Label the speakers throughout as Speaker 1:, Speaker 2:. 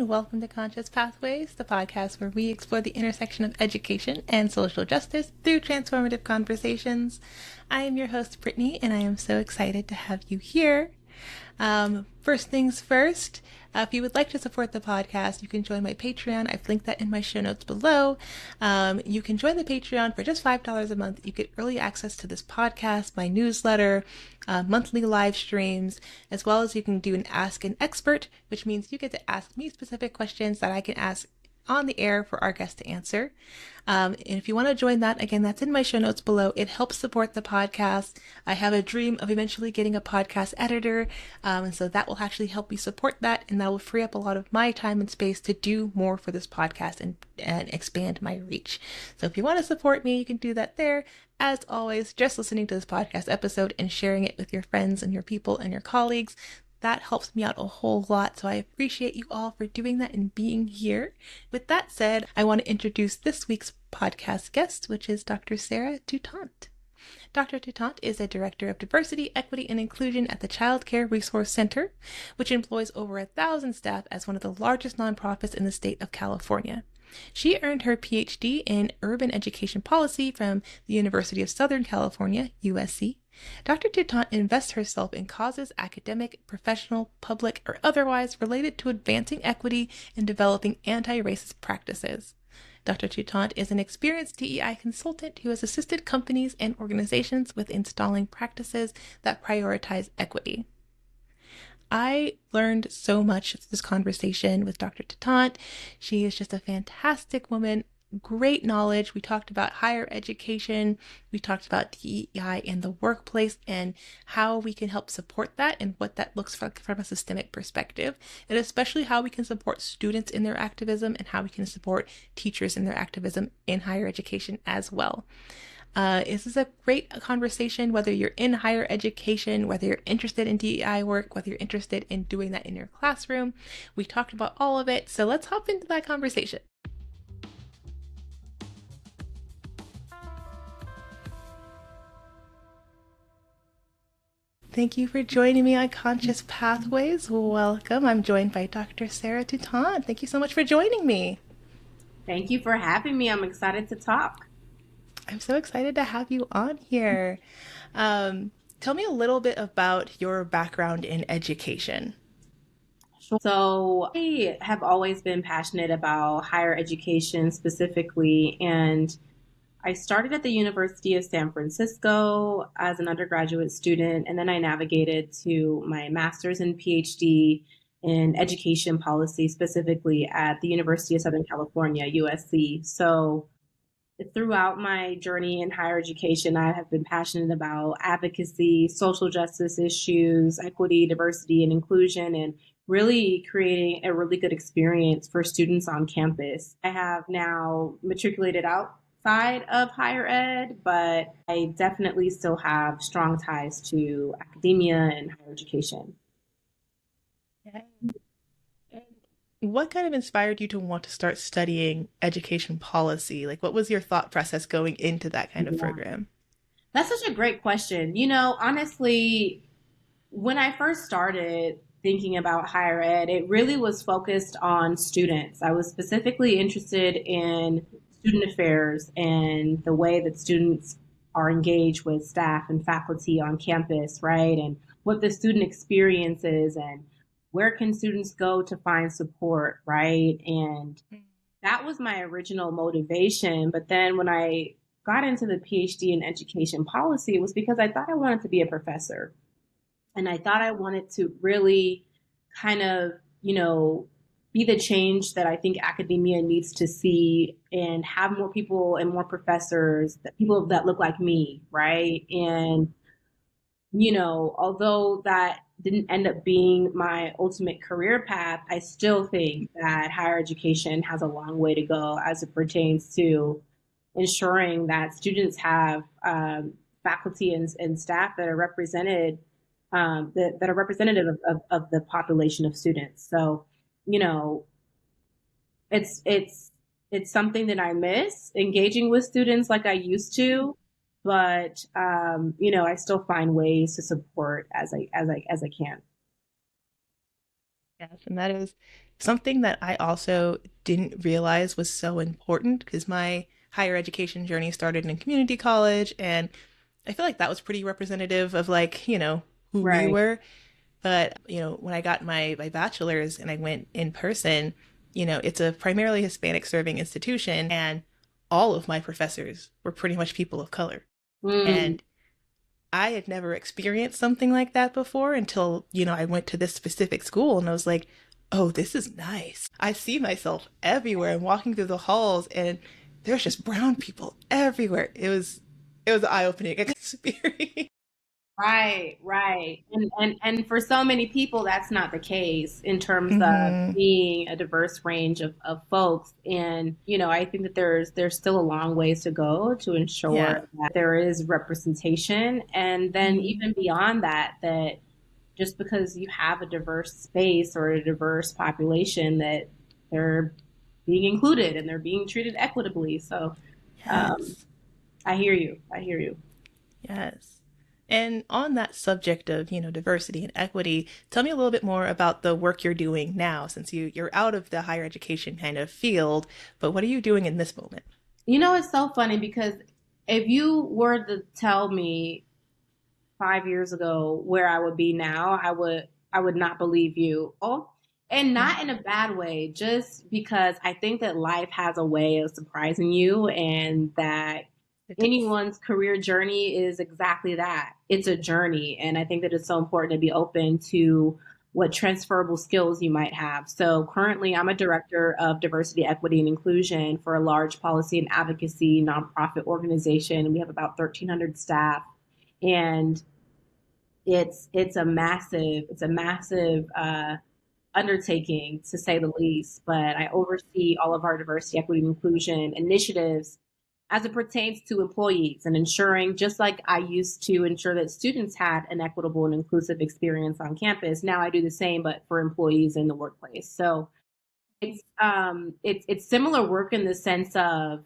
Speaker 1: and welcome to Conscious Pathways, the podcast where we explore the intersection of education and social justice through transformative conversations. I am your host, Brittany, and I am so excited to have you here. First things first, if you would like to support the podcast, you can join my Patreon. I've linked that in my show notes below. You can join the Patreon for just $5 a month. You get early access to this podcast, my newsletter, monthly live streams, as well as you can do an Ask an Expert, which means you get to ask me specific questions that I can ask on the air for our guest to answer. And if you want to join that, again, that's in my show notes below. It helps support the podcast. I have a dream of eventually getting a podcast editor. And so that will actually help me support that. And that will free up a lot of my time and space to do more for this podcast and expand my reach. So if you want to support me, you can do that there. As always, just listening to this podcast episode and sharing it with your friends and your people and your colleagues. That helps me out a whole lot, so I appreciate you all for doing that and being here. With that said, I want to introduce this week's podcast guest, which is Dr. Sarah Toutant. Dr. Toutant is a Director of Diversity, Equity, and Inclusion at the Childcare Resource Center, which employs over 1,000 staff as one of the largest nonprofits in the state of California. She earned her PhD in Urban Education Policy from the University of Southern California, USC. Dr. Toutant invests herself in causes academic, professional, public, or otherwise related to advancing equity and developing anti-racist practices. Dr. Toutant is an experienced DEI consultant who has assisted companies and organizations with installing practices that prioritize equity. I learned so much through this conversation with Dr. Toutant. She is just a fantastic woman, great knowledge. We talked about higher education. We talked about DEI in the workplace and how we can help support that and what that looks like from a systemic perspective, and especially how we can support students in their activism and how we can support teachers in their activism in higher education as well. This is a great conversation, whether you're in higher education, whether you're interested in DEI work, whether you're interested in doing that in your classroom. We talked about all of it, so let's hop into that conversation. Thank you for joining me on Conscious Pathways. Welcome. I'm joined by Dr. Sarah Toutant. Thank you so much for joining me.
Speaker 2: Thank you for having me. I'm excited to talk.
Speaker 1: I'm so excited to have you on here. Tell me a little bit about your background in education.
Speaker 2: So I have always been passionate about higher education specifically, and I started at the University of San Francisco as an undergraduate student, and then I navigated to my master's and PhD in education policy, specifically at the University of Southern California, USC. So throughout my journey in higher education, I have been passionate about advocacy, social justice issues, equity, diversity, and inclusion, and really creating a really good experience for students on campus. I have now matriculated outside of higher ed, but I definitely still have strong ties to academia and higher education.
Speaker 1: What kind of inspired you to want to start studying education policy? Like, what was your thought process going into that kind of program?
Speaker 2: That's such a great question. Honestly, when I first started thinking about higher ed, it really was focused on students. I was specifically interested in student affairs and the way that students are engaged with staff and faculty on campus, right? And what the student experience is and where can students go to find support, right? And that was my original motivation. But then when I got into the PhD in education policy, it was because I thought I wanted to be a professor. And I thought I wanted to really kind of, be the change that I think academia needs to see and have more people and more professors, people that look like me, right? And, although that didn't end up being my ultimate career path, I still think that higher education has a long way to go as it pertains to ensuring that students have faculty and staff that are represented, that are representative of the population of students. So, it's something that I miss engaging with students like I used to, but I still find ways to support as I can.
Speaker 1: Yes, and that is something that I also didn't realize was so important because my higher education journey started in community college, and I feel like that was pretty representative of like, who we
Speaker 2: Right.
Speaker 1: were. But, when I got my bachelor's and I went in person, it's a primarily Hispanic serving institution, and all of my professors were pretty much people of color.
Speaker 2: Mm.
Speaker 1: And I had never experienced something like that before until, I went to this specific school and I was like, oh, this is nice. I see myself everywhere and walking through the halls and there's just brown people everywhere. It was an eye-opening experience.
Speaker 2: Right, right. And for so many people that's not the case in terms of
Speaker 1: Mm-hmm.
Speaker 2: being a diverse range of folks. And, I think that there's still a long ways to go to ensure
Speaker 1: Yeah.
Speaker 2: that there is representation. And then
Speaker 1: Mm-hmm.
Speaker 2: even beyond that, that just because you have a diverse space or a diverse population, that they're being included and they're being treated equitably. So um,
Speaker 1: Yes.
Speaker 2: I hear you. I hear you.
Speaker 1: Yes. And on that subject of, diversity and equity, tell me a little bit more about the work you're doing now, since you're out of the higher education kind of field, but what are you doing in this moment?
Speaker 2: It's so funny because if you were to tell me 5 years ago where I would be now, I would not believe you. Oh, and
Speaker 1: Mm,
Speaker 2: not in a bad way, just because I think that life has a way of surprising you and that
Speaker 1: it does.
Speaker 2: anyone's career journey is exactly that. It's a journey. And I think that it's so important to be open to what transferable skills you might have. So currently, I'm a director of diversity, equity, and inclusion for a large policy and advocacy nonprofit organization. We have about 1,300 staff. And it's a massive undertaking, to say the least. But I oversee all of our diversity, equity, and inclusion initiatives as it pertains to employees and ensuring, just like I used to ensure that students had an equitable and inclusive experience on campus, now I do the same, but for employees in the workplace. So it's similar work in the sense of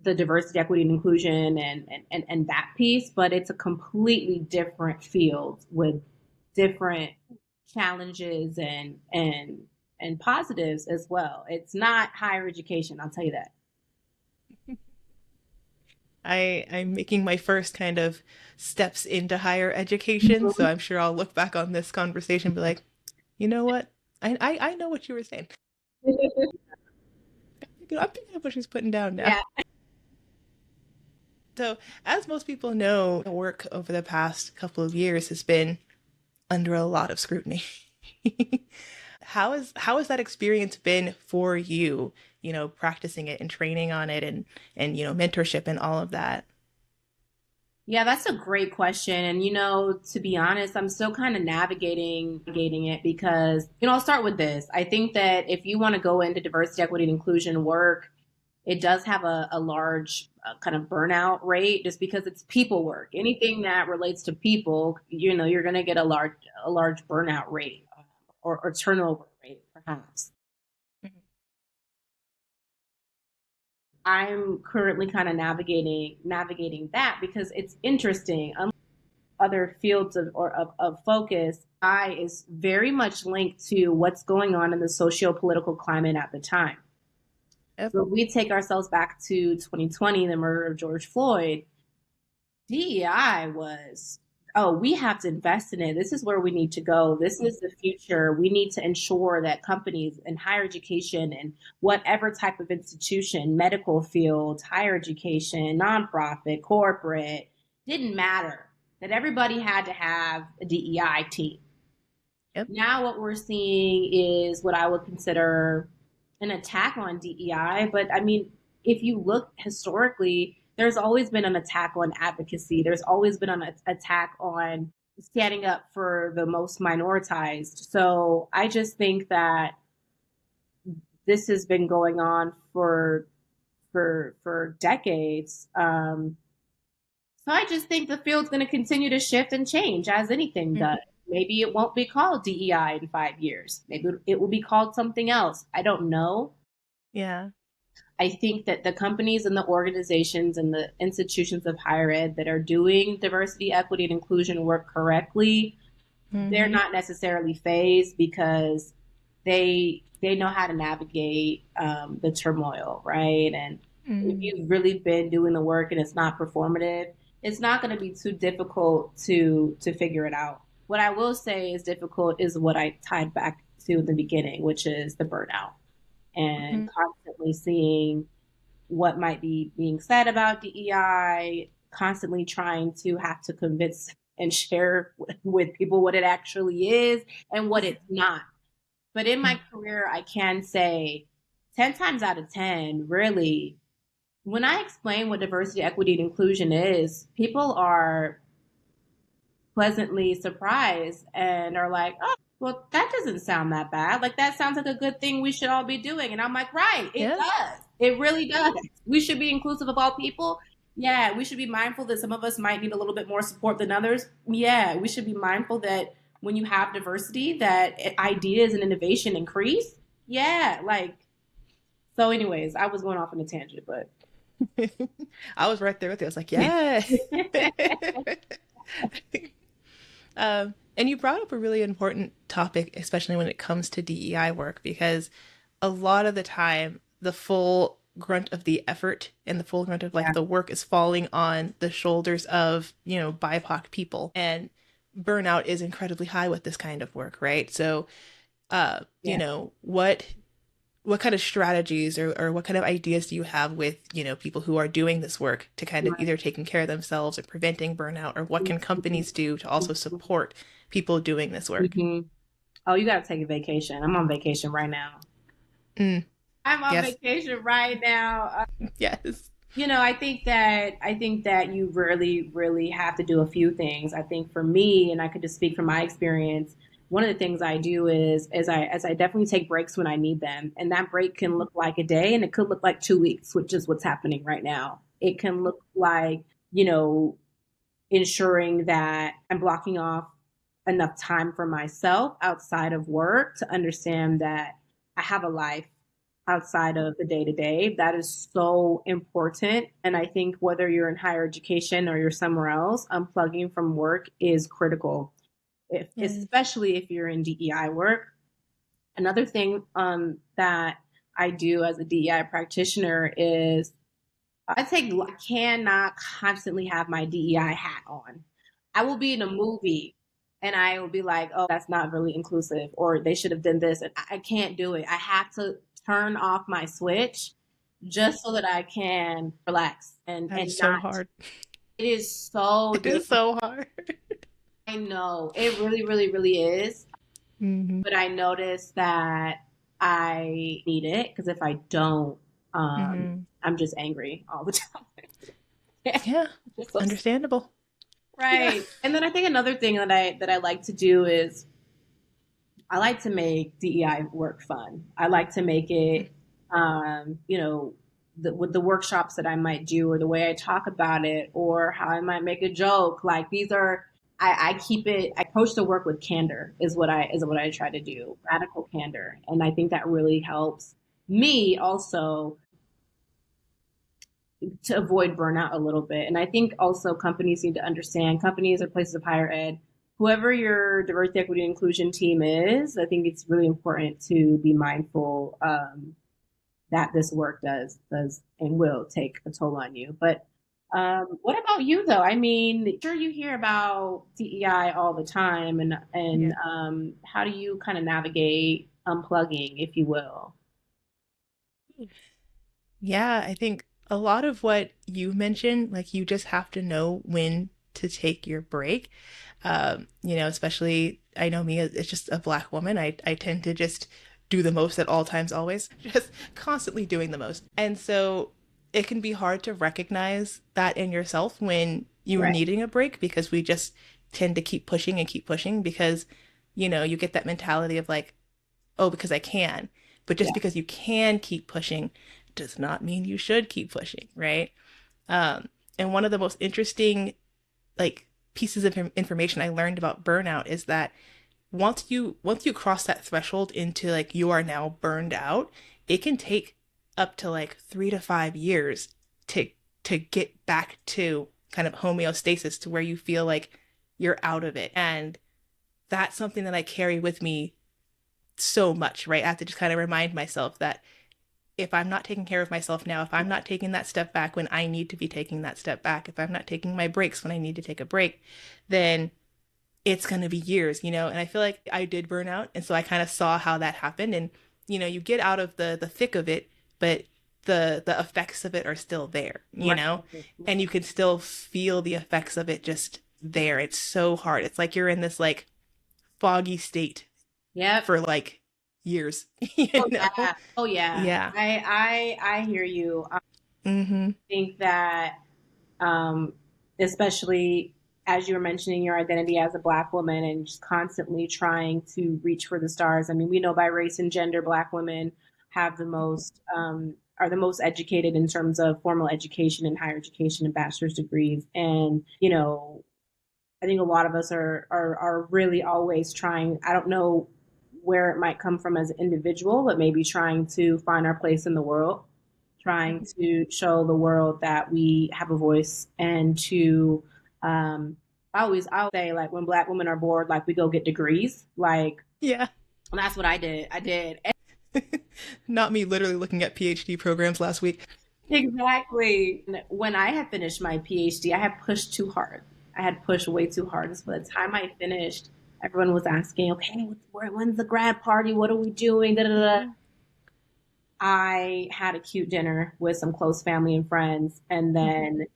Speaker 2: the diversity, equity, and inclusion and that piece, but it's a completely different field with different challenges and positives as well. It's not higher education, I'll tell you that.
Speaker 1: I'm making my first kind of steps into higher education, so I'm sure I'll look back on this conversation and be like, you know what? I know what you were saying. I'm picking up what she's putting down now.
Speaker 2: Yeah.
Speaker 1: So, as most people know, the work over the past couple of years has been under a lot of scrutiny. How has that experience been for you? Practicing it and training on it, and mentorship and all of that.
Speaker 2: Yeah, that's a great question. And to be honest, I'm still kind of navigating it because, I'll start with this. I think that if you want to go into diversity, equity, and inclusion work, it does have a large kind of burnout rate just because it's people work. Anything that relates to people, you're going to get a large burnout rate or turnover rate, perhaps.
Speaker 1: Mhm.
Speaker 2: I'm currently kind of navigating that because it's interesting. Unlike other fields of focus, I is very much linked to what's going on in the socio-political climate at the time.
Speaker 1: Yep.
Speaker 2: So if we take ourselves back to 2020, the murder of George Floyd, DEI was, oh, we have to invest in it. This is where we need to go. This is the future. We need to ensure that companies in higher education and whatever type of institution, medical field, higher education, nonprofit, corporate, didn't matter, that everybody had to have a DEI team.
Speaker 1: Yep.
Speaker 2: Now, what we're seeing is what I would consider an attack on DEI. But I mean, if you look historically, there's always been an attack on advocacy. There's always been an attack on standing up for the most minoritized. So I just think that this has been going on for decades. So I just think the field's going to continue to shift and change as anything does.
Speaker 1: Mhm.
Speaker 2: Maybe it won't be called DEI in 5 years. Maybe it will be called something else. I don't know.
Speaker 1: Yeah.
Speaker 2: I think that the companies and the organizations and the institutions of higher ed that are doing diversity, equity, and inclusion work correctly, they're
Speaker 1: Hmm.
Speaker 2: not necessarily phased because they they know how to navigate the turmoil, right? And if
Speaker 1: Mm.
Speaker 2: you've really been doing the work and it's not performative, it's not going to be too difficult to figure it out. What I will say is difficult is what I tied back to in the beginning, which is the burnout and
Speaker 1: Mm-hmm.
Speaker 2: constantly seeing what might be being said about DEI, constantly trying to have to convince and share with people what it actually is and what it's not. But in my career, I can say 10 times out of 10, really, when I explain what diversity, equity, and inclusion is, people are pleasantly surprised and are like, oh, well, that doesn't sound that bad. Like, that sounds like a good thing we should all be doing. And I'm like, right, it
Speaker 1: Yeah.
Speaker 2: does. It really does. We should be inclusive of all people. Yeah, we should be mindful that some of us might need a little bit more support than others. Yeah, we should be mindful that when you have diversity, that ideas and innovation increase. Yeah, like, so anyways, I was going off on a tangent, but
Speaker 1: I was right there with you. I was like, yeah. And you brought up a really important topic, especially when it comes to DEI work, because a lot of the time, the full grunt of the effort and the full grunt of like
Speaker 2: yeah,
Speaker 1: the work is falling on the shoulders of, BIPOC people. And burnout is incredibly high with this kind of work, right? So,
Speaker 2: yeah.
Speaker 1: what kind of strategies or what kind of ideas do you have with, people who are doing this work to kind of
Speaker 2: Right.
Speaker 1: either taking care of themselves or preventing burnout, or what can companies do to also support people doing this work?
Speaker 2: hmm Oh, you got to take a vacation. I'm on vacation right now.
Speaker 1: Mm,
Speaker 2: I'm on
Speaker 1: yes.
Speaker 2: vacation right now.
Speaker 1: Yes.
Speaker 2: I think that you really have to do a few things. I think for me, and I could just speak from my experience, one of the things I do is I definitely take breaks when I need them. And that break can look like a day and it could look like 2 weeks, which is what's happening right now. It can look like, you know, ensuring that I'm blocking off enough time for myself outside of work to understand that I have a life outside of the day to day. That is so important. And I think whether you're in higher education or you're somewhere else, unplugging from work is critical,
Speaker 1: Yes.
Speaker 2: especially if you're in DEI work. Another thing that I do as a DEI practitioner is I cannot constantly have my DEI hat on. I will be in a movie and I will be like, oh, that's not really inclusive, or they should have done this. And I can't do it. I have to turn off my switch just so that I can relax
Speaker 1: That
Speaker 2: and
Speaker 1: is so
Speaker 2: not.
Speaker 1: hard.
Speaker 2: It is so
Speaker 1: It is
Speaker 2: difficult.
Speaker 1: so hard.
Speaker 2: I know it really, really, really is.
Speaker 1: Hmm.
Speaker 2: But I noticed that I need it because if I don't,
Speaker 1: Hmm.
Speaker 2: I'm just angry all the time.
Speaker 1: Yeah.
Speaker 2: Just so
Speaker 1: Understandable. Yeah.
Speaker 2: right. And then I think another thing that I like to do is I like to make DEI work fun. I like to make it, with the workshops that I might do, or the way I talk about it, or how I might make a joke. Like these are, I keep it. I approach the work with candor is what I try to do. Radical candor, and I think that really helps me also to avoid burnout a little bit. And I think also companies need to understand, companies or places of higher ed, whoever your diversity, equity, and inclusion team is, I think it's really important to be mindful that this work does and will take a toll on you. But what about you though? I mean, sure you hear about DEI all the time, and
Speaker 1: Yeah.
Speaker 2: how do you kind of navigate unplugging, if you will?
Speaker 1: Yeah, I think a lot of what you mentioned, like you just have to know when to take your break. Especially I know me as just a black woman. I tend to just do the most at all times, always, just constantly doing the most. And so it can be hard to recognize that in yourself when you are
Speaker 2: Right.
Speaker 1: needing a break, because we just tend to keep pushing and keep pushing because, you get that mentality of like, oh, because I can. But just
Speaker 2: Yeah.
Speaker 1: because you can keep pushing does not mean you should keep pushing, right? And one of the most interesting like pieces of information I learned about burnout is that once you cross that threshold into like you are now burned out, it can take up to like 3 to 5 years to get back to kind of homeostasis, to where you feel like you're out of it. And that's something that I carry with me so much, right? I have to just kind of remind myself that if I'm not taking care of myself now, if I'm not taking that step back when I need to be taking that step back, if I'm not taking my breaks when I need to take a break, then it's going to be years, And I feel like I did burn out. And so I kind of saw how that happened. And, you get out of the thick of it, but the effects of it are still there,
Speaker 2: Right.
Speaker 1: And you can still feel the effects of it just there. It's so hard. It's like you're in this like foggy state
Speaker 2: Yep.
Speaker 1: for like years,
Speaker 2: Oh
Speaker 1: know?
Speaker 2: yeah. Oh yeah.
Speaker 1: Yeah.
Speaker 2: I hear you. I
Speaker 1: Mm-hmm.
Speaker 2: think that um, especially as you were mentioning your identity as a Black woman and just constantly trying to reach for the stars. I mean, we know by race and gender, Black women have the most are the most educated in terms of formal education and higher education and bachelor's degrees. And I think a lot of us are really always trying. I don't know where it might come from as an individual, but maybe trying to find our place in the world, trying to show the world that we have a voice, and to I always say, like, when Black women are bored, like, we go get degrees, like,
Speaker 1: Yeah.
Speaker 2: and that's what I did.
Speaker 1: Not me literally looking at PhD programs last week.
Speaker 2: Exactly. When I had finished my PhD, I had pushed too hard. I had pushed way too hard. And so by the time I finished, everyone was asking, okay, when's the grad party? What are we doing? Da, da, da. I had a cute dinner with some close family and friends. And then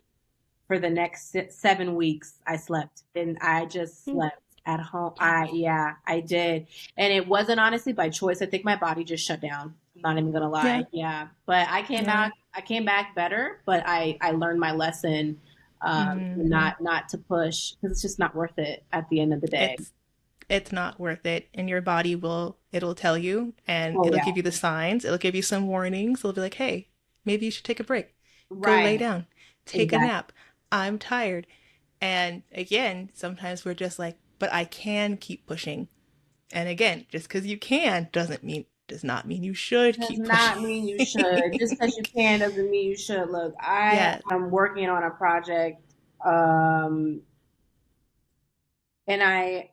Speaker 2: for the next 7 weeks, I slept. And I just slept at home. I did. And it wasn't honestly by choice. I think my body just shut down. I'm not even gonna lie. Yeah. But I came back better, but I learned my lesson, not to push, because it's just not worth it at the end of the day.
Speaker 1: It's not worth it, and your body it'll tell you, and
Speaker 2: Oh
Speaker 1: it'll
Speaker 2: yeah.
Speaker 1: give you the signs, it'll give you some warnings, it'll be like, hey, maybe you should take a break, go lay
Speaker 2: Right.
Speaker 1: down, take a
Speaker 2: Exactly.
Speaker 1: nap, I'm tired. And again, sometimes we're just like, but I can keep pushing. And again, just because you can does not mean you should
Speaker 2: Does
Speaker 1: keep pushing.
Speaker 2: not mean you should. Just because you can doesn't mean you should. Look, I
Speaker 1: Yes.
Speaker 2: am working on a project, um, and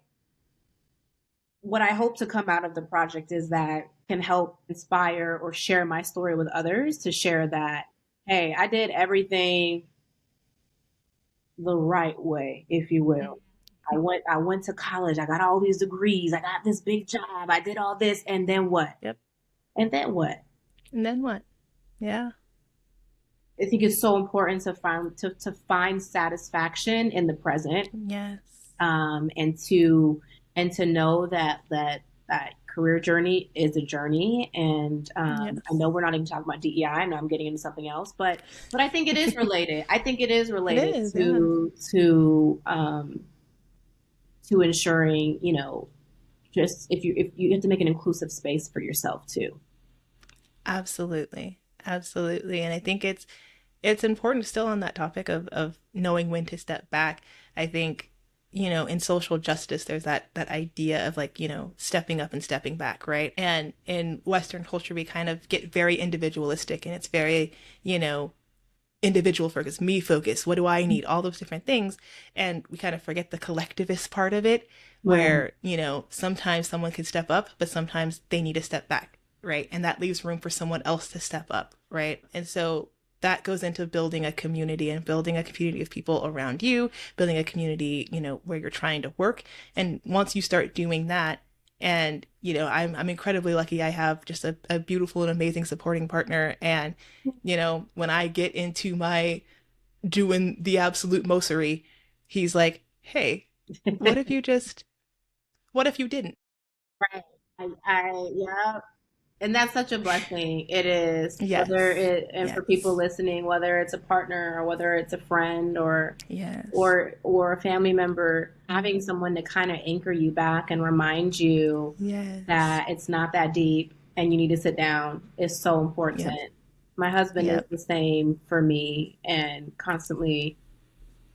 Speaker 2: what I hope to come out of the project is that can help inspire or share my story with others, to share that, hey, I did everything the right way, if you will. I went to college, I got all these degrees, I got this big job, I did all this, and then what?
Speaker 1: Yep.
Speaker 2: And then what?
Speaker 1: And then what? Yeah.
Speaker 2: I think it's so important to find satisfaction in the present,
Speaker 1: Yes.
Speaker 2: and to know that career journey is a journey. And
Speaker 1: Yes.
Speaker 2: I know we're not even talking about DEI. I know I'm getting into something else, but I think it is related. I think it is
Speaker 1: It
Speaker 2: related
Speaker 1: is, yeah.
Speaker 2: to ensuring, just if you have to make an inclusive space for yourself too.
Speaker 1: Absolutely. Absolutely. And I think it's important still on that topic of knowing when to step back. I think, in social justice, there's that idea of like, stepping up and stepping back, right? And in Western culture, we kind of get very individualistic, and it's very, individual focus, me focus, what do I need, all those different things. And we kind of forget the collectivist part of it,
Speaker 2: Right.
Speaker 1: where, sometimes someone can step up, but sometimes they need to step back, right? And that leaves room for someone else to step up, right? And so that goes into building a community, and building a community of people around you, building a community, where you're trying to work. And once you start doing that, and I'm incredibly lucky. I have just a beautiful and amazing supporting partner. And when I get into my doing the absolute mosery, he's like, hey, what if you just what if you didn't?
Speaker 2: Right. Yeah. And that's such a blessing. It is,
Speaker 1: Yes.
Speaker 2: and for people
Speaker 1: Yes.
Speaker 2: listening, whether it's a partner or whether it's a friend or
Speaker 1: Yes.
Speaker 2: or a family member, having someone to kind of anchor you back and remind you
Speaker 1: Yes.
Speaker 2: that it's not that deep and you need to sit down is so
Speaker 1: Yep.
Speaker 2: important. My husband is
Speaker 1: Yep.
Speaker 2: the same for me, and constantly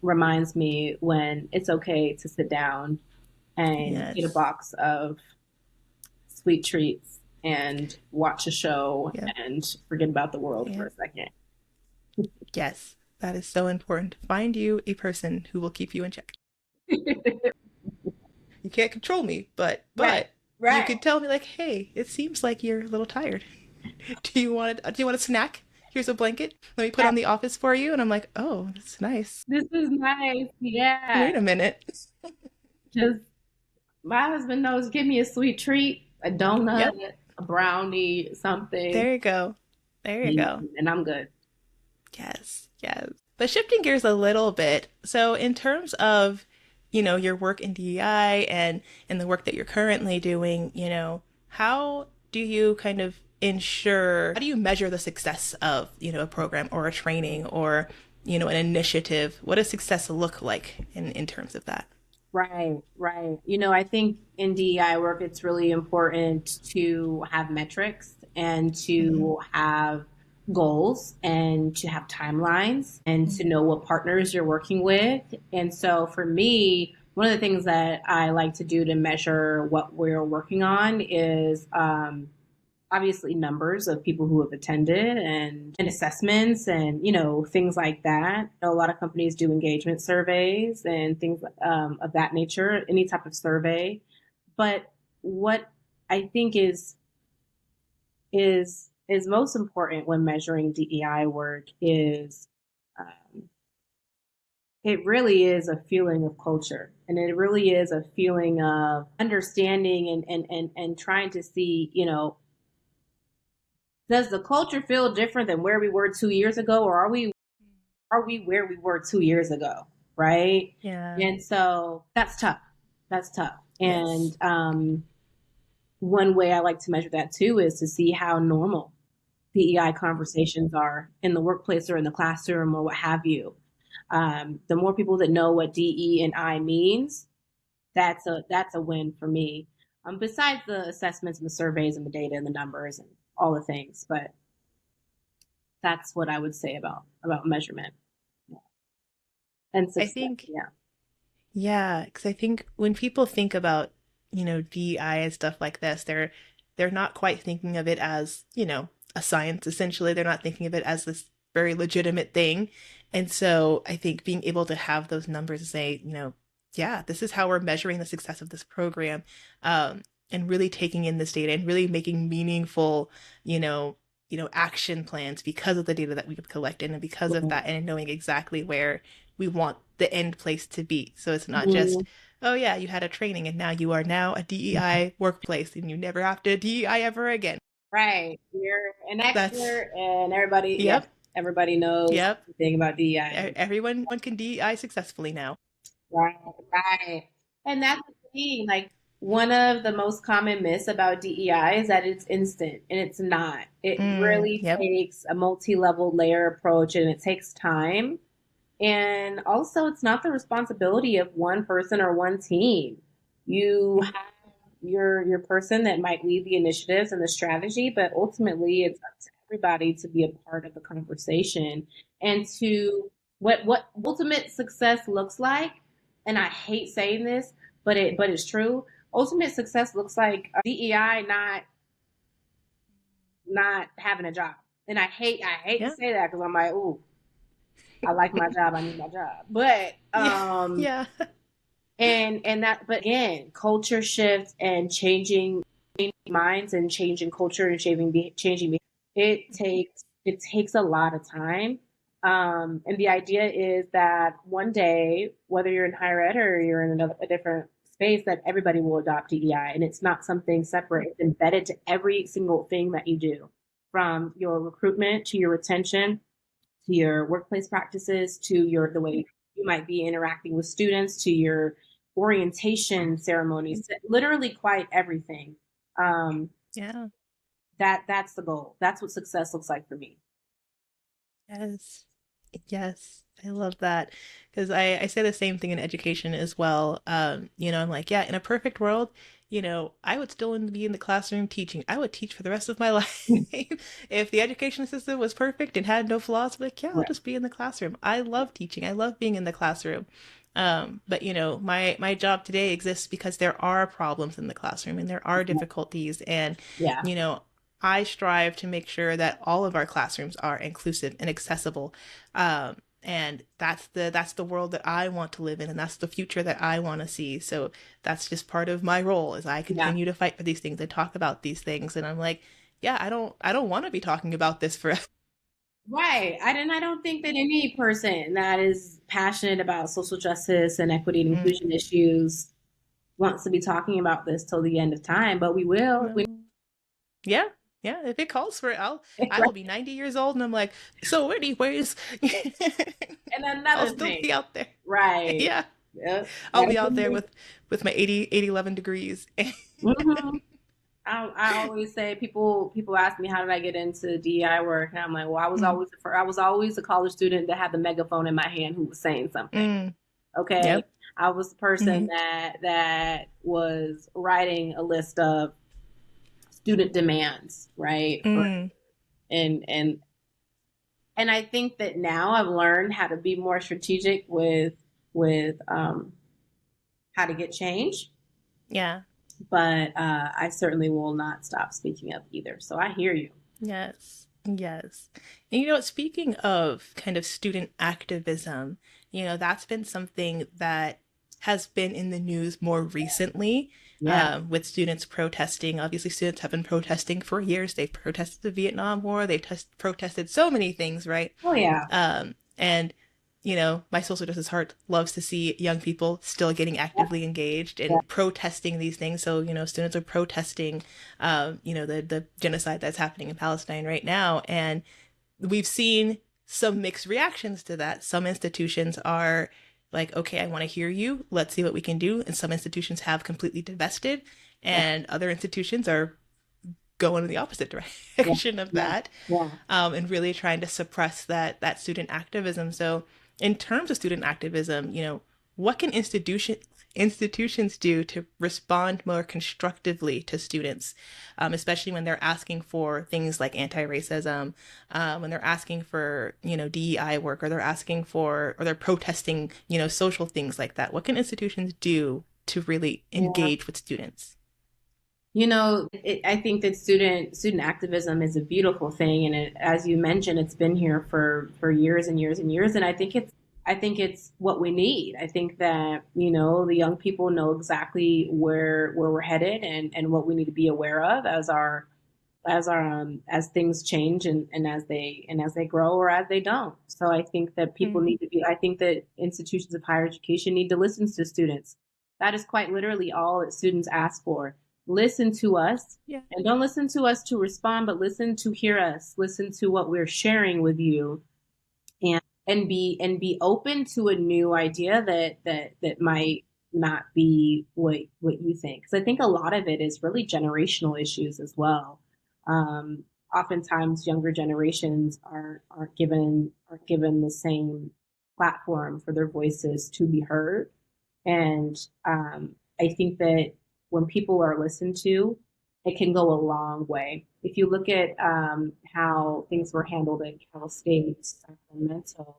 Speaker 2: reminds me when it's okay to sit down and get a
Speaker 1: Yes.
Speaker 2: box of sweet treats and watch a show
Speaker 1: Yep.
Speaker 2: and forget about the world for
Speaker 1: Yep.
Speaker 2: a second.
Speaker 1: Yes. That is so important. Find you a person who will keep you in check. You can't control me, but
Speaker 2: Right.
Speaker 1: You
Speaker 2: Right.
Speaker 1: could tell me like, hey, it seems like you're a little tired. Do you want a snack? Here's a blanket. Let me put on the office for you. And I'm like, oh, that's nice.
Speaker 2: This is nice. Yeah.
Speaker 1: Wait a minute.
Speaker 2: Just my husband knows, give me a sweet treat, a donut,
Speaker 1: Yep.
Speaker 2: a brownie, something,
Speaker 1: There you go. There you go.
Speaker 2: and I'm good.
Speaker 1: Yes, yes. But shifting gears a little bit, so in terms of, your work in DEI and the work that you're currently doing, how do you kind of how do you measure the success of, a program or a training or, an initiative? What does success look like in terms of that?
Speaker 2: Right, right. I think in DEI work, it's really important to have metrics and
Speaker 1: Mm-hmm.
Speaker 2: to have goals and to have timelines and to know what partners you're working with. And so for me, one of the things that I like to do to measure what we're working on is obviously numbers of people who have attended and assessments and things like that. A lot of companies do engagement surveys and things of that nature, any type of survey. But what I think is most important when measuring DEI work is um, it really is a feeling of culture, and it really is a feeling of understanding and trying to see, does the culture feel different than where we were 2 years ago, or are we where we were 2 years ago, right?
Speaker 1: Yeah.
Speaker 2: And so that's tough. That's tough. And
Speaker 1: Yes.
Speaker 2: one way I like to measure that too is to see how normal DEI conversations are in the workplace or in the classroom or what have you. The more people that know what DE and I means, that's a win for me. Besides the assessments and the surveys and the data and the numbers and all the things, but that's what I would say about measurement and
Speaker 1: I
Speaker 2: success.
Speaker 1: think,
Speaker 2: Yeah.
Speaker 1: yeah, because I think when people think about, DEI and stuff like this, they're not quite thinking of it as, a science, essentially. They're not thinking of it as this very legitimate thing. And so I think being able to have those numbers and say, yeah, this is how we're measuring the success of this program, and really taking in this data and really making meaningful, you know, action plans because of the data that we've collected and because of that, and knowing exactly where we want the end place to be. So it's not just,
Speaker 2: Mhm.
Speaker 1: oh yeah, you had a training and now you are now a DEI workplace and you never have to DEI ever again.
Speaker 2: Right. You're an
Speaker 1: That's,
Speaker 2: expert, and everybody, yeah,
Speaker 1: yep,
Speaker 2: everybody knows
Speaker 1: yep.
Speaker 2: everything about DEI.
Speaker 1: Everyone can DEI successfully now.
Speaker 2: Right, right. And that's the thing. Like, one of the most common myths about DEI is that it's instant, and it's not. It really
Speaker 1: Yep.
Speaker 2: takes a multi-level layer approach, and it takes time. And also, it's not the responsibility of one person or one team. You have your person that might lead the initiatives and the strategy, but ultimately, it's up to everybody to be a part of the conversation and to what ultimate success looks like. And I hate saying this, but it's true. Ultimate success looks like DEI not having a job. And I hate to
Speaker 1: Yeah.
Speaker 2: say that because I'm like, ooh, I like my job. I need my job. But
Speaker 1: Yeah. Yeah.
Speaker 2: but again, culture shift and changing minds and changing culture and changing behavior, it takes a lot of time. And the idea is that one day, whether you're in higher ed or you're in a different space, that everybody will adopt DEI, and it's not something separate. It's embedded to every single thing that you do, from your recruitment to your retention to your workplace practices to the way you might be interacting with students to your orientation ceremonies, literally quite everything. Um,
Speaker 1: Yeah.
Speaker 2: that's the goal. That's what success looks like for me.
Speaker 1: Yes. Yes. I love that. Because I say the same thing in education as well. I'm like, yeah, in a perfect world, I would still be in the classroom teaching. I would teach for the rest of my life. If the education system was perfect and had no flaws, I'd be like, yeah, I'll
Speaker 2: Right.
Speaker 1: just be in the classroom. I love teaching. I love being in the classroom. But my job today exists because there are problems in the classroom and there are difficulties, and
Speaker 2: Yeah.
Speaker 1: you know, I strive to make sure that all of our classrooms are inclusive and accessible. And that's the world that I want to live in, and that's the future that I want to see. So that's just part of my role as I
Speaker 2: Yeah.
Speaker 1: continue to fight for these things and talk about these things. And I'm like, yeah, I don't want to be talking about this forever.
Speaker 2: Right. I don't think that any person that is passionate about social justice and equity and
Speaker 1: Mm,
Speaker 2: inclusion issues wants to be talking about this till the end of time, but we will if we
Speaker 1: no. Yeah. Yeah, if it calls for it, I will
Speaker 2: right.
Speaker 1: be 90 years old and I'm like, so anyways,
Speaker 2: And
Speaker 1: I'll
Speaker 2: another
Speaker 1: still be
Speaker 2: thing.
Speaker 1: out there.
Speaker 2: Right.
Speaker 1: Yeah.
Speaker 2: Yep.
Speaker 1: I'll be out there with my 11 degrees.
Speaker 2: Mm-hmm. I always say people ask me how did I get into DEI work, and I'm like, well,
Speaker 1: Mm,
Speaker 2: I was always a college student that had the megaphone in my hand who was saying something.
Speaker 1: mm,
Speaker 2: Okay,
Speaker 1: yep.
Speaker 2: I was the person
Speaker 1: Mm,
Speaker 2: that was writing a list of student demands, right?
Speaker 1: mm,
Speaker 2: And and and I think that now I've learned how to be more strategic with how to get change,
Speaker 1: yeah.
Speaker 2: but I certainly will not stop speaking up either. So I hear you.
Speaker 1: Yes. Yes. And speaking of kind of student activism, that's been something that has been in the news more recently,
Speaker 2: Yeah.
Speaker 1: with students protesting. Obviously, students have been protesting for years. They've protested the Vietnam War. They've protested so many things, right?
Speaker 2: Oh yeah.
Speaker 1: And my social justice heart loves to see young people still getting actively engaged
Speaker 2: Yeah.
Speaker 1: and protesting these things. So, students are protesting, the genocide that's happening in Palestine right now. And we've seen some mixed reactions to that. Some institutions are like, okay, I want to hear you. Let's see what we can do. And some institutions have completely divested,
Speaker 2: Yeah.
Speaker 1: and other institutions are going in the opposite
Speaker 2: Yeah.
Speaker 1: direction of
Speaker 2: Yeah.
Speaker 1: that,
Speaker 2: Yeah.
Speaker 1: and really trying to suppress that student activism. So, in terms of student activism, what can institutions do to respond more constructively to students, especially when they're asking for things like anti-racism, when they're asking for DEI work, or they're protesting social things like that. What can institutions do to really
Speaker 2: Yeah.
Speaker 1: engage with students?
Speaker 2: I think that student activism is a beautiful thing, and as you mentioned, it's been here for years and years and years. And I think it's what we need. I think that the young people know exactly where we're headed and what we need to be aware of as things change and as they grow or as they don't. So I think that people
Speaker 1: Mm,
Speaker 2: need to be. I think that institutions of higher education need to listen to students. That is quite literally all that students ask for. Listen to us,
Speaker 1: yeah.
Speaker 2: and don't listen to us to respond, but listen to hear us. Listen to what we're sharing with you, and be open to a new idea that might not be what you think. Because I think a lot of it is really generational issues as well. Oftentimes, younger generations aren't given the same platform for their voices to be heard, and I think that when people are listened to, it can go a long way. If you look at how things were handled in Cal State, Sacramento,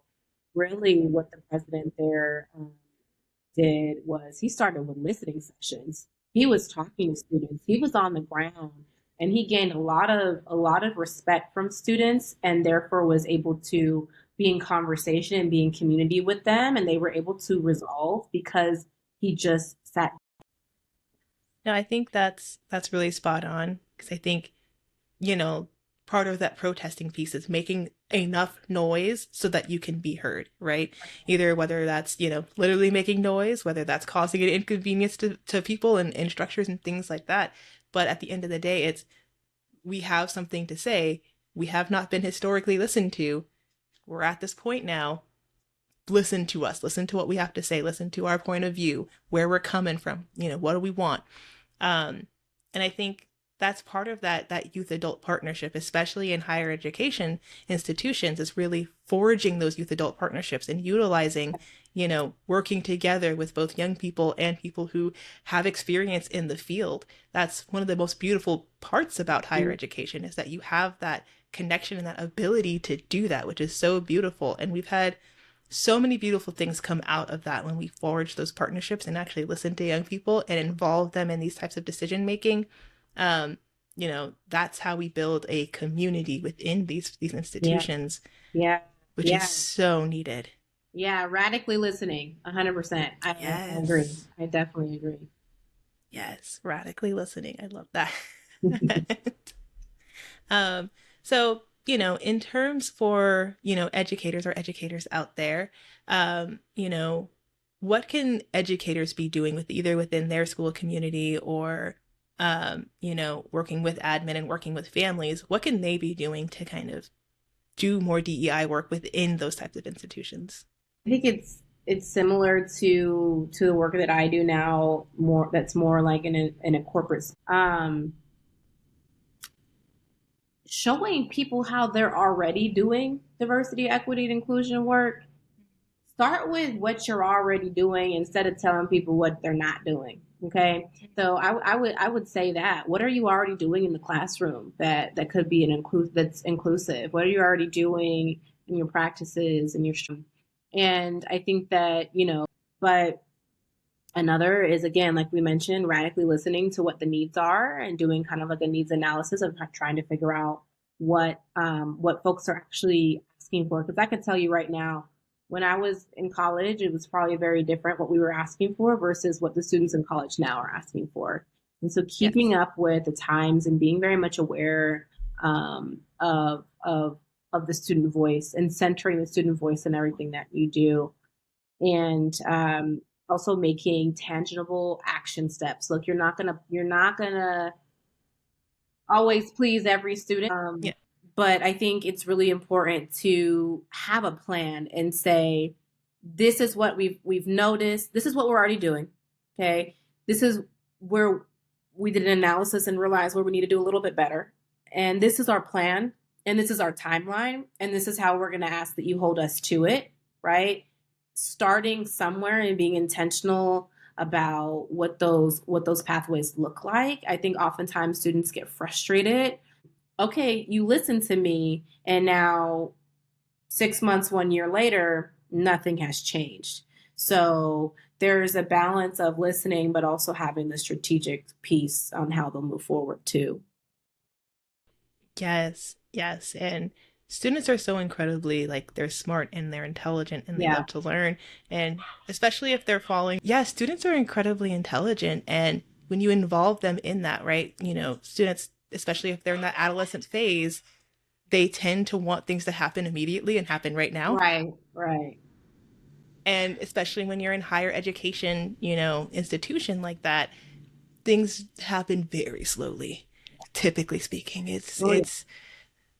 Speaker 2: really what the president there did was he started with listening sessions. He was talking to students. He was on the ground, and he gained a lot of respect from students, and therefore was able to be in conversation and be in community with them, and they were able to resolve because he just sat.
Speaker 1: No, I think that's really spot on, because I think, you know, part of that protesting piece is making enough noise so that you can be heard, right? Either whether that's, literally making noise, whether that's causing an inconvenience to people and structures and things like that. But at the end of the day, it's we have something to say. We have not been historically listened to. We're at this point now. Listen to us. Listen to what we have to say. Listen to our point of view, where we're coming from. What do we want? Um, and I think that's part of that youth adult partnership, especially in higher education institutions, is really forging those youth adult partnerships and utilizing, working together with both young people and people who have experience in the field. That's one of the most beautiful parts about higher education, is that you have that connection and that ability to do that, which is so beautiful. And we've had so many beautiful things come out of that when we forge those partnerships and actually listen to young people and involve them in these types of decision making. That's how we build a community within these
Speaker 2: Yeah,
Speaker 1: institutions.
Speaker 2: yeah.
Speaker 1: which is
Speaker 2: Yeah.
Speaker 1: so needed.
Speaker 2: Yeah. Radically listening. 100%. I agree.
Speaker 1: Yes.
Speaker 2: I definitely agree.
Speaker 1: Yes. Radically listening. I love that. um, so, in terms for, educators or educators out there, what can educators be doing with either within their school community or, working with admin and working with families? What can they be doing to kind of do more DEI work within those types of institutions?
Speaker 2: I think it's similar to the work that I do now, more that's more like in a corporate showing people how they're already doing diversity, equity, and inclusion work. Start with what you're already doing instead of telling people what they're not doing. Okay, so I would say that what are you already doing in the classroom that could be that's inclusive? What are you already doing in your practices and your and I think that but another is, again, like we mentioned, radically listening to what the needs are and doing kind of like a needs analysis of trying to figure out what folks are actually asking for. Because I can tell you right now, when I was in college, it was probably very different what we were asking for versus what the students in college now are asking for. And so keeping
Speaker 1: Yes.
Speaker 2: up with the times and being very much aware of the student voice and centering the student voice in everything that you do. And also making tangible action steps. Look, you're not gonna always please every student,
Speaker 1: Yeah.
Speaker 2: but I think it's really important to have a plan and say, this is what we've noticed. This is what we're already doing. Okay, this is where we did an analysis and realized where we need to do a little bit better. And this is our plan, and this is our timeline, and this is how we're going to ask that you hold us to it. Right, starting somewhere and being intentional about what those pathways look like. I think oftentimes students get frustrated. Okay, you listened to me, and now 6 months, 1 year later, nothing has changed. So there's a balance of listening, but also having the strategic piece on how they'll move forward too.
Speaker 1: Yes, yes. And students are so incredibly like they're smart and they're intelligent and they
Speaker 2: Yeah.
Speaker 1: love to learn. And especially if they're following, yeah, students are incredibly intelligent. And when you involve them in that, right? Students, especially if they're in that adolescent phase, they tend to want things to happen immediately and happen right now.
Speaker 2: Right, right.
Speaker 1: And especially when you're in higher education, institution like that, things happen very slowly. Typically speaking, it's
Speaker 2: Oh, yeah.
Speaker 1: it's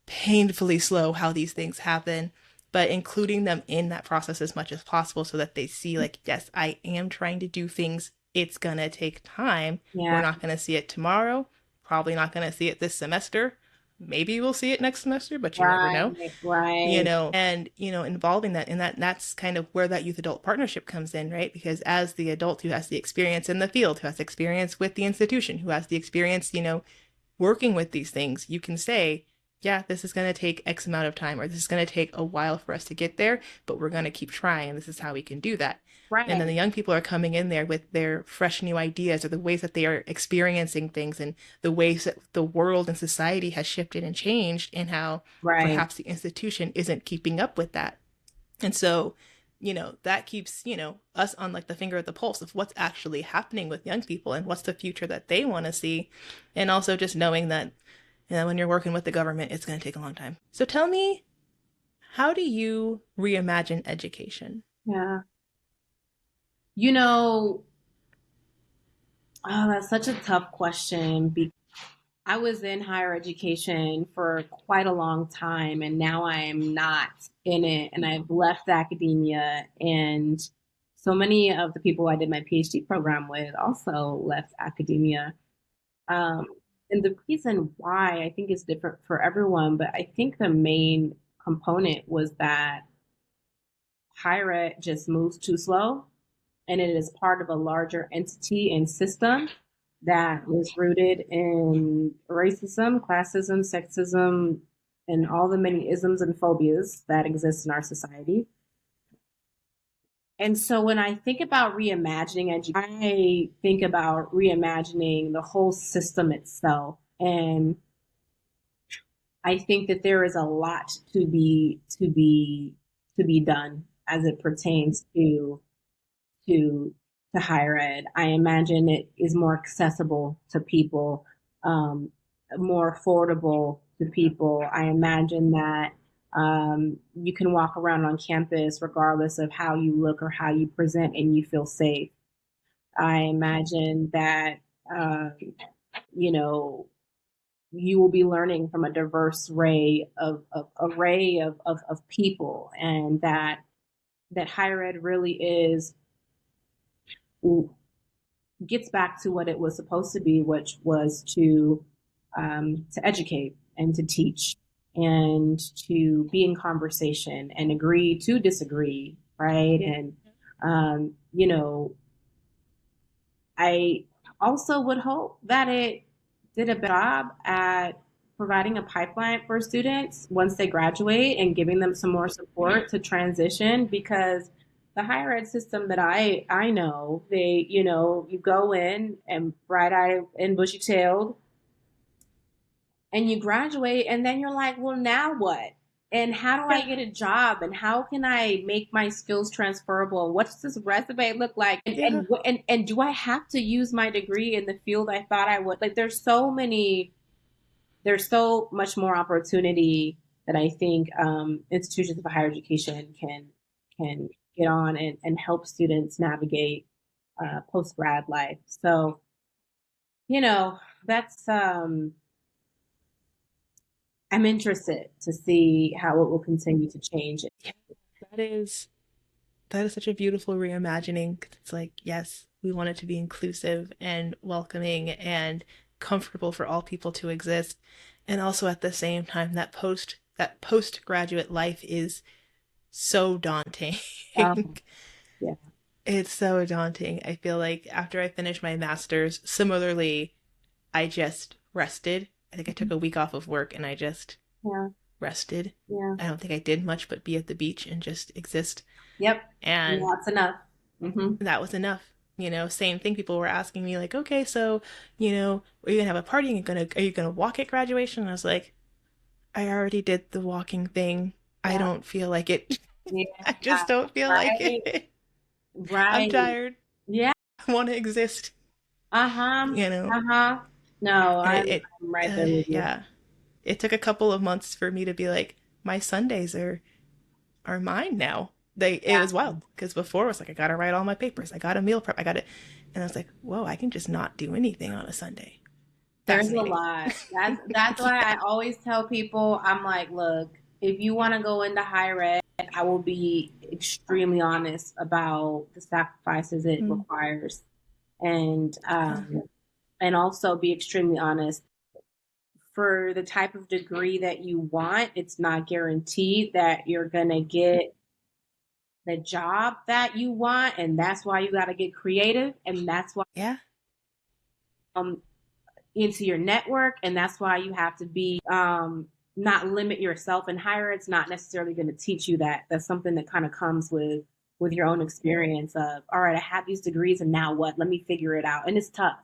Speaker 1: painfully slow how these things happen, but including them in that process as much as possible so that they see, like, yes, I am trying to do things. It's gonna take time. We're
Speaker 2: Yeah,
Speaker 1: not gonna see it tomorrow. Probably not gonna see it this semester. Maybe we'll see it next semester, but you never know.
Speaker 2: right, right,
Speaker 1: And involving that in that's kind of where that youth adult partnership comes in, right? Because as the adult who has the experience in the field, who has experience with the institution, who has the experience, working with these things, you can say, yeah, this is going to take X amount of time, or this is going to take a while for us to get there, but we're going to keep trying. And this is how we can do that. And then
Speaker 2: right,
Speaker 1: the young people are coming in there with their fresh new ideas or the ways that they are experiencing things and the ways that the world and society has shifted and changed, and how
Speaker 2: right.
Speaker 1: perhaps the institution isn't keeping up with that. And so, that keeps, us on like the finger of the pulse of what's actually happening with young people and what's the future that they want to see. And also just knowing that, when you're working with the government, it's going to take a long time. So tell me, how do you reimagine education?
Speaker 2: Yeah. You know, oh, that's such a tough question because I was in higher education for quite a long time, and now I am not in it, and I've left academia. And so many of the people I did my PhD program with also left academia. Um, and the reason why I think is different for everyone, but I think the main component was that higher ed just moves too slow, and it is part of a larger entity and system that is rooted in racism, classism, sexism, and all the many isms and phobias that exist in our society. And so when I think about reimagining education, I think about reimagining the whole system itself. And I think that there is a lot to be to be done as it pertains to higher ed. I imagine it is more accessible to people, more affordable to people. I imagine that you can walk around on campus regardless of how you look or how you present, and you feel safe. I imagine that you know you will be learning from a diverse array of people, and that higher ed really is gets back to what it was supposed to be, which was to educate and to teach and to be in conversation and agree to disagree, right? And you know, I also would hope that it did a better job at providing a pipeline for students once they graduate and giving them some more support to transition, because the higher ed system that I know, they, you go in and bright-eyed and bushy-tailed and you graduate, and then you're like, well, now what? And how do I get a job? And how can I make my skills transferable? What does this resume look like? And do I have to use my degree in the field I thought I would? Like, there's so much more opportunity that I think institutions of higher education can get on and help students navigate post grad life. So, that's I'm interested to see how it will continue to change.
Speaker 1: Yeah, that is such a beautiful reimagining. 'Cause it's like, yes, we want it to be inclusive and welcoming and comfortable for all people to exist. And also at the same time, that postgraduate life is so daunting.
Speaker 2: Yeah.
Speaker 1: It's so daunting. I feel like after I finished my master's, similarly, I just rested. I think I took a week off of work and I just
Speaker 2: Yeah.
Speaker 1: rested.
Speaker 2: Yeah.
Speaker 1: I don't think I did much but be at the beach and just exist.
Speaker 2: Yep.
Speaker 1: And
Speaker 2: That's enough.
Speaker 1: that was enough. Same thing. People were asking me like, okay, so, are you gonna have a party? Are you gonna walk at graduation? And I was like, I already did the walking thing. I don't feel like it.
Speaker 2: Yeah.
Speaker 1: I just don't feel like it. I'm
Speaker 2: Right.
Speaker 1: tired.
Speaker 2: Yeah.
Speaker 1: I want to exist.
Speaker 2: Uh-huh.
Speaker 1: You know,
Speaker 2: Uh-huh. No,
Speaker 1: and
Speaker 2: I'm right there with you.
Speaker 1: yeah, it took a couple of months for me to be like, my Sundays are mine now. It was wild because before it was like, I gotta write all my papers, I gotta meal prep, I gotta, and I was like, whoa, I can just not do anything on a Sunday.
Speaker 2: There's a
Speaker 1: Fascinating.
Speaker 2: lot. That's why
Speaker 1: Yeah.
Speaker 2: I always tell people, I'm like, look, if you want to go into higher ed, I will be extremely honest about the sacrifices it
Speaker 1: Mm.
Speaker 2: requires, and
Speaker 1: Yeah.
Speaker 2: and also be extremely honest for the type of degree that you want. It's not guaranteed that you're gonna get the job that you want, and that's why you got to get creative, and that's why
Speaker 1: Yeah.
Speaker 2: um into your network, and that's why you have to be not limit yourself. And higher ed's not necessarily going to teach you that. That's something that kind of comes with your own experience of, all right, I have these degrees and now what? Let me figure it out. And it's tough,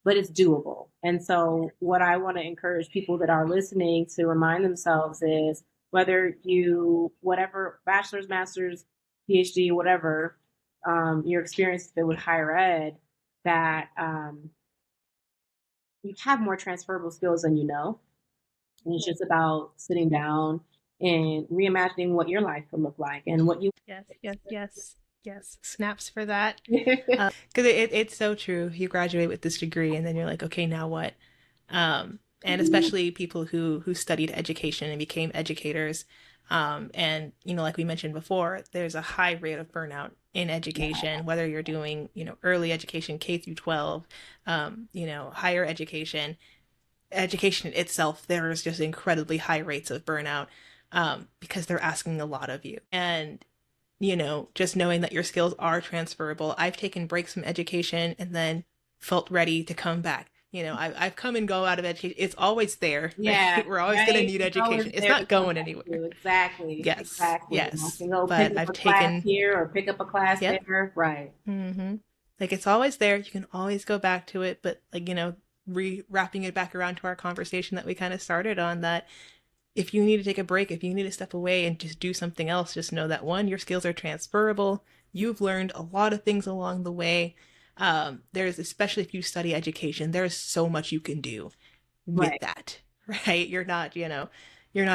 Speaker 2: but it's doable. And so what I want to encourage people that are listening to remind themselves is, whether you, whatever, bachelor's, master's, PhD, whatever your experience with higher ed, that you have more transferable skills than you know. And it's just about sitting down and reimagining what your life could look like and what you.
Speaker 1: Yes. Snaps for that. Because it's so true. You graduate with this degree and then you're like, okay, now what? And especially people who studied education and became educators. And, like we mentioned before, there's a high rate of burnout in education, whether you're doing, early education, K through 12, higher education itself, there is just incredibly high rates of burnout because they're asking a lot of you. And, just knowing that your skills are transferable. I've taken breaks from education and then felt ready to come back. I've come and go out of education. It's always there.
Speaker 2: Yeah,
Speaker 1: Right? We're always
Speaker 2: right.
Speaker 1: going to need education. It's not going anywhere.
Speaker 2: Exactly.
Speaker 1: Yes.
Speaker 2: Exactly. I
Speaker 1: Yes.
Speaker 2: can go
Speaker 1: But
Speaker 2: pick up
Speaker 1: I've
Speaker 2: a class
Speaker 1: taken,
Speaker 2: here or pick up a class
Speaker 1: yep.
Speaker 2: there. Right.
Speaker 1: Mm-hmm. Like, it's always there. You can always go back to it. But, like, wrapping it back around to our conversation that we kind of started on, that if you need to take a break, if you need to step away and just do something else, just know that one, your skills are transferable. You've learned a lot of things along the way. There's, especially if you study education, there's so much you can do with
Speaker 2: Right.
Speaker 1: that, right? You're not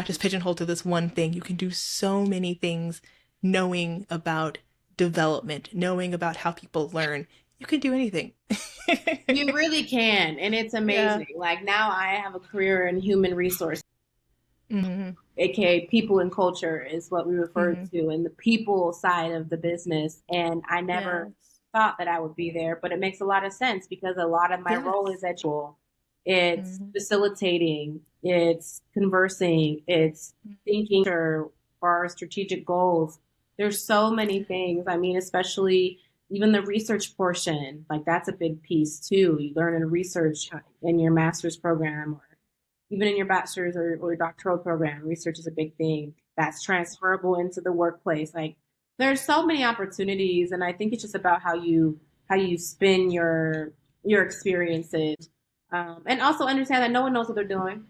Speaker 1: just pigeonholed to this one thing. You can do so many things knowing about development, knowing about how people learn. You can do anything.
Speaker 2: You really can. And it's
Speaker 1: Yeah.
Speaker 2: amazing. Like now I have a career in human resource,
Speaker 1: Mm-hmm.
Speaker 2: aka people and culture is what we refer
Speaker 1: Mm-hmm.
Speaker 2: to, and the people side of the business. And I never
Speaker 1: Yes.
Speaker 2: thought that I would be there, but it makes a lot of sense because a lot of my role
Speaker 1: Yes.
Speaker 2: is educational. It's
Speaker 1: Mm-hmm.
Speaker 2: facilitating, it's conversing, it's thinking for our strategic goals. There's so many things. I mean, especially even the research portion, like that's a big piece too. You learn in research in your master's program or even in your bachelor's or doctoral program. Research is a big thing that's transferable into the workplace. Like there's so many opportunities, and I think it's just about how you spin your experiences, and also understand that no one knows what they're doing.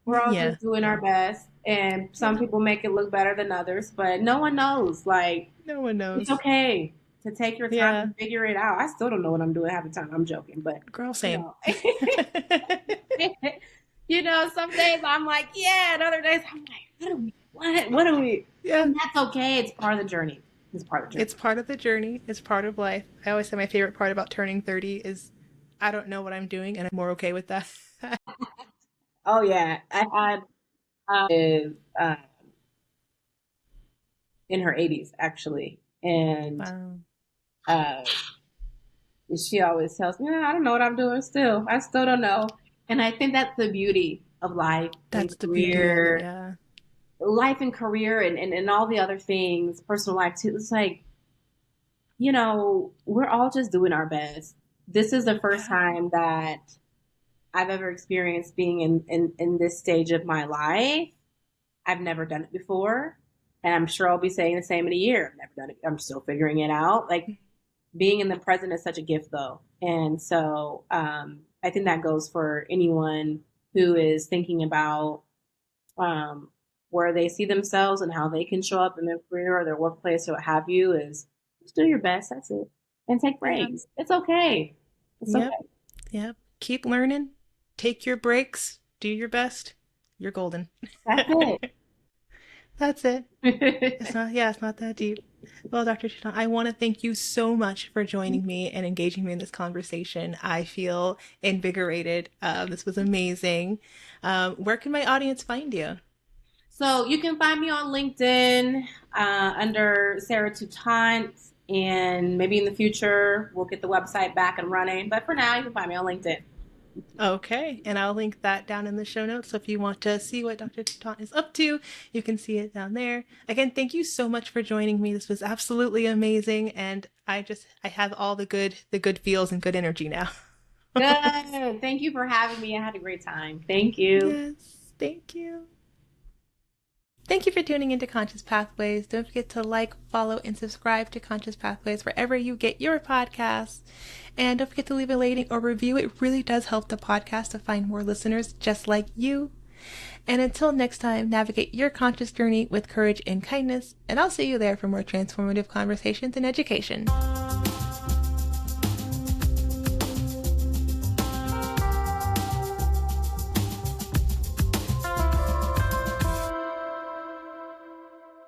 Speaker 2: We're all
Speaker 1: Yeah.
Speaker 2: just doing our
Speaker 1: Yeah.
Speaker 2: best, and some
Speaker 1: Yeah.
Speaker 2: people make it look better than others, but no one knows. Like
Speaker 1: No one
Speaker 2: it's
Speaker 1: knows.
Speaker 2: okay to take your time
Speaker 1: Yeah.
Speaker 2: and figure it out. I still don't know what I'm doing half the time. I'm joking, but
Speaker 1: Girl,
Speaker 2: you
Speaker 1: same.
Speaker 2: know. Some days I'm like, yeah, and other days I'm like, what are we?
Speaker 1: Yeah.
Speaker 2: And that's okay. It's part of the journey. It's part of the journey.
Speaker 1: It's part of the journey. It's part of life. I always say my favorite part about turning 30 is I don't know what I'm doing, and I'm more okay with that.
Speaker 2: Oh yeah, I had is in her 80s actually, and
Speaker 1: Wow.
Speaker 2: uh, she always tells me, I don't know what I'm doing. Still, I still don't know. And I think that's the beauty of
Speaker 1: That's the beauty of it. Yeah.
Speaker 2: life and career, and all the other things, personal life too. It's like we're all just doing our best. This is the first
Speaker 1: Yeah.
Speaker 2: time that I've ever experienced being in this stage of my life. I've never done it before. And I'm sure I'll be saying the same in a year. I've never done it. I'm still figuring it out. Like being in the present is such a gift though. And so I think that goes for anyone who is thinking about um, where they see themselves and how they can show up in their career or their workplace or what have you is just do your best. That's it. And take
Speaker 1: Yeah.
Speaker 2: breaks. It's okay. It's
Speaker 1: Yep.
Speaker 2: okay.
Speaker 1: Yep. Keep learning. Take your breaks. Do your best. You're golden.
Speaker 2: That's it.
Speaker 1: That's it. It's not that deep. Well, Dr. Toutant, I want to thank you so much for joining me and engaging me in this conversation. I feel invigorated. This was amazing. Where can my audience find you?
Speaker 2: So you can find me on LinkedIn under Sarah Toutant, and maybe in the future we'll get the website back and running. But for now, you can find me on LinkedIn.
Speaker 1: Okay, and I'll link that down in the show notes. So if you want to see what Dr. Toutant is up to, you can see it down there. Again, thank you so much for joining me. This was absolutely amazing, and I have all the good feels and good energy now.
Speaker 2: Good. Thank you for having me. I had a great time. Thank you.
Speaker 1: Yes, thank you. Thank you for tuning into Conscious Pathways. Don't forget to like, follow, and subscribe to Conscious Pathways wherever you get your podcasts. And don't forget to leave a rating or review. It really does help the podcast to find more listeners just like you. And until next time, navigate your conscious journey with courage and kindness. And I'll see you there for more transformative conversations in education.